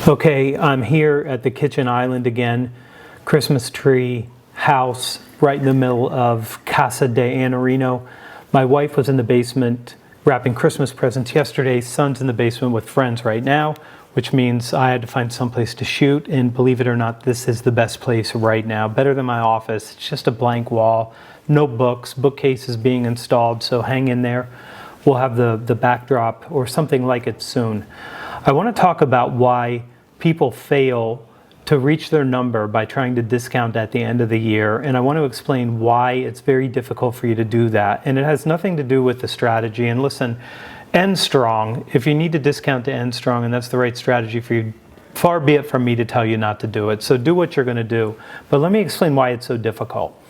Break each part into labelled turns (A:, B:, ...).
A: Okay, I'm here at the kitchen island again, Christmas tree house right in the middle of Casa de Iannarino. My wife was in the basement wrapping Christmas presents yesterday. Son's in the basement with friends right now, which means I had to find someplace to shoot, and believe it or not, this is the best place right now. Better than my office. It's just a blank wall, no books, bookcases being installed, so hang in there. We'll have the backdrop or something like it soon. I want to talk about why people fail to reach their number by trying to discount at the end of the year, and I want to explain why it's very difficult for you to do that. And it has nothing to do with the strategy. And listen, end strong. If you need to discount to end strong and that's the right strategy for you, far be it from me to tell you not to do it. So do what you're going to do. But let me explain why it's so difficult.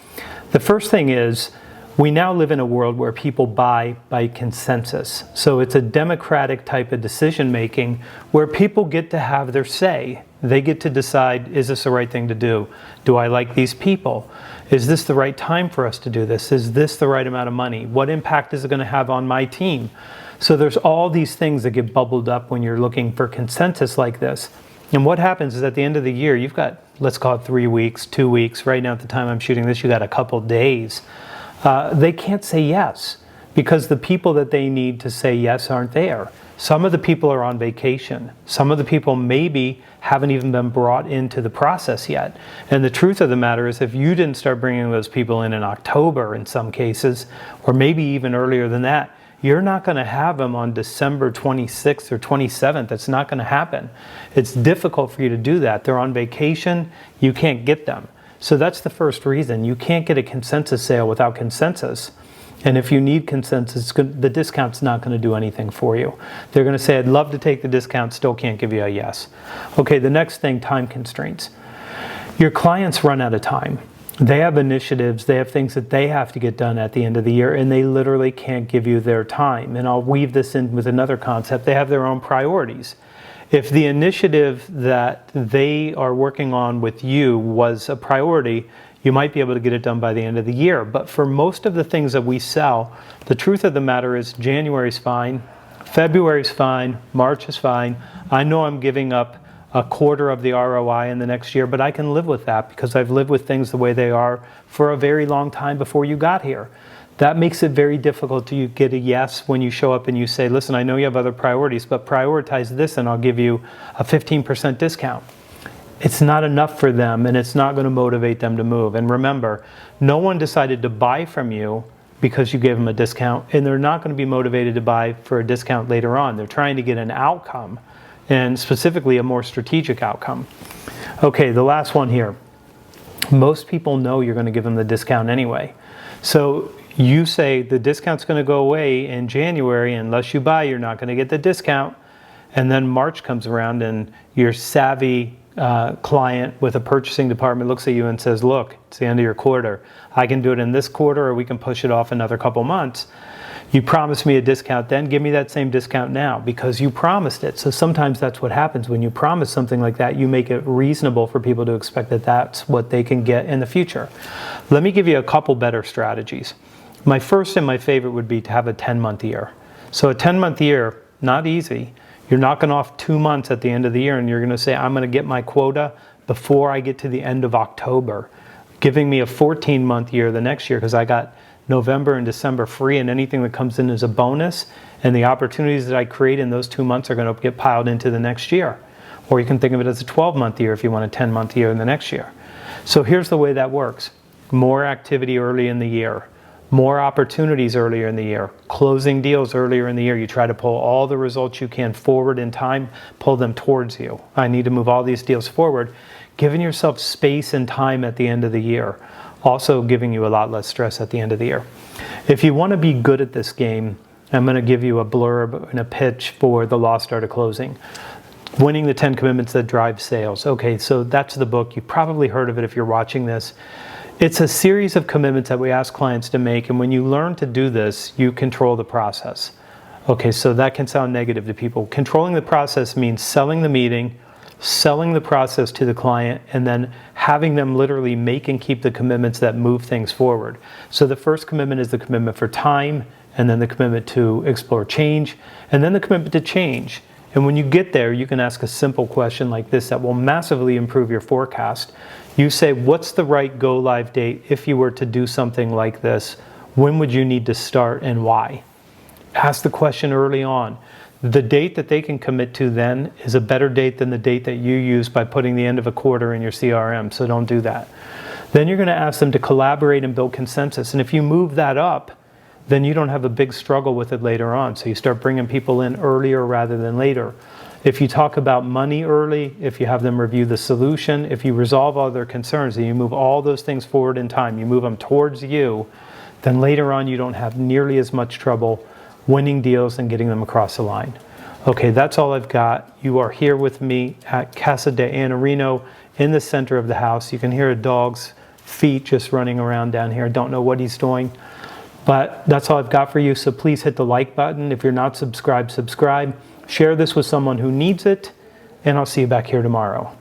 A: The first thing is, we now live in a world where people buy by consensus. So it's a democratic type of decision making where people get to have their say. They get to decide, is this the right thing to do? Do I like these people? Is this the right time for us to do this? Is this the right amount of money? What impact is it going to have on my team? So there's all these things that get bubbled up when you're looking for consensus like this. And what happens is at the end of the year, you've got, let's call it 3 weeks, 2 weeks. Right now at the time I'm shooting this, you got a couple days. They can't say yes because the people that they need to say yes aren't there. Some of the people are on vacation. Some of the people maybe haven't even been brought into the process yet. And the truth of the matter is, if you didn't start bringing those people in October in some cases, or maybe even earlier than that, you're not going to have them on December 26th or 27th. That's not going to happen. It's difficult for you to do that. They're on vacation. You can't get them. So that's the first reason. You can't get a consensus sale without consensus. And if you need consensus, the discount's not going to do anything for you. They're going to say, I'd love to take the discount, still can't give you a yes. Okay, the next thing, time constraints. Your clients run out of time. They have initiatives, they have things that they have to get done at the end of the year, and they literally can't give you their time. And I'll weave this in with another concept. They have their own priorities. If the initiative that they are working on with you was a priority, you might be able to get it done by the end of the year. But for most of the things that we sell, the truth of the matter is January's fine, February's fine, March is fine. I know I'm giving up a quarter of the ROI in the next year, but I can live with that because I've lived with things the way they are for a very long time before you got here. That makes it very difficult to get a yes when you show up and you say, listen, I know you have other priorities, but prioritize this and I'll give you a 15% discount. It's not enough for them, and it's not going to motivate them to move. And remember, no one decided to buy from you because you gave them a discount, and they're not going to be motivated to buy for a discount later on. They're trying to get an outcome, and specifically a more strategic outcome. Okay, the last one here. Most people know you're going to give them the discount anyway. So you say the discount's going to go away in January. Unless you buy, you're not going to get the discount. And then March comes around and your savvy client with a purchasing department looks at you and says, look, it's the end of your quarter. I can do it in this quarter, or we can push it off another couple months. You promised me a discount then, give me that same discount now because you promised it. So sometimes that's what happens when you promise something like that. You make it reasonable for people to expect that that's what they can get in the future. Let me give you a couple better strategies. My first and my favorite would be to have a 10-month year. So a 10-month year, not easy. You're knocking off 2 months at the end of the year and you're going to say, I'm going to get my quota before I get to the end of October, giving me a 14-month year the next year because I got November and December free, and anything that comes in is a bonus, and the opportunities that I create in those 2 months are going to get piled into the next year. Or you can think of it as a 12-month year if you want a 10-month year in the next year. So here's the way that works. More activity early in the year. More opportunities earlier in the year, closing deals earlier in the year. You try to pull all the results you can forward in time, pull them towards you. I need to move all these deals forward. Giving yourself space and time at the end of the year, also giving you a lot less stress at the end of the year. If you want to be good at this game, I'm going to give you a blurb and a pitch for the Lost Art of Closing. Winning the 10 Commitments That Drive Sales. Okay, so that's the book. You've probably heard of it if you're watching this. It's a series of commitments that we ask clients to make, and when you learn to do this, you control the process. Okay, so that can sound negative to people. Controlling the process means selling the meeting, selling the process to the client, and then having them literally make and keep the commitments that move things forward. So the first commitment is the commitment for time, and then the commitment to explore change, and then the commitment to change. And when you get there, you can ask a simple question like this that will massively improve your forecast. You say, what's the right go live date if you were to do something like this? When would you need to start and why? Ask the question early on. The date that they can commit to then is a better date than the date that you use by putting the end of a quarter in your CRM, so don't do that. Then you're going to ask them to collaborate and build consensus. And if you move that up, then you don't have a big struggle with it later on. So you start bringing people in earlier rather than later. If you talk about money early, if you have them review the solution, if you resolve all their concerns and you move all those things forward in time, you move them towards you, then later on you don't have nearly as much trouble winning deals and getting them across the line. Okay, that's all I've got. You are here with me at Casa de Iannarino in the center of the house. You can hear a dog's feet just running around down here. Don't know what he's doing. But that's all I've got for you, so please hit the like button. If you're not subscribed, subscribe. Share this with someone who needs it, and I'll see you back here tomorrow.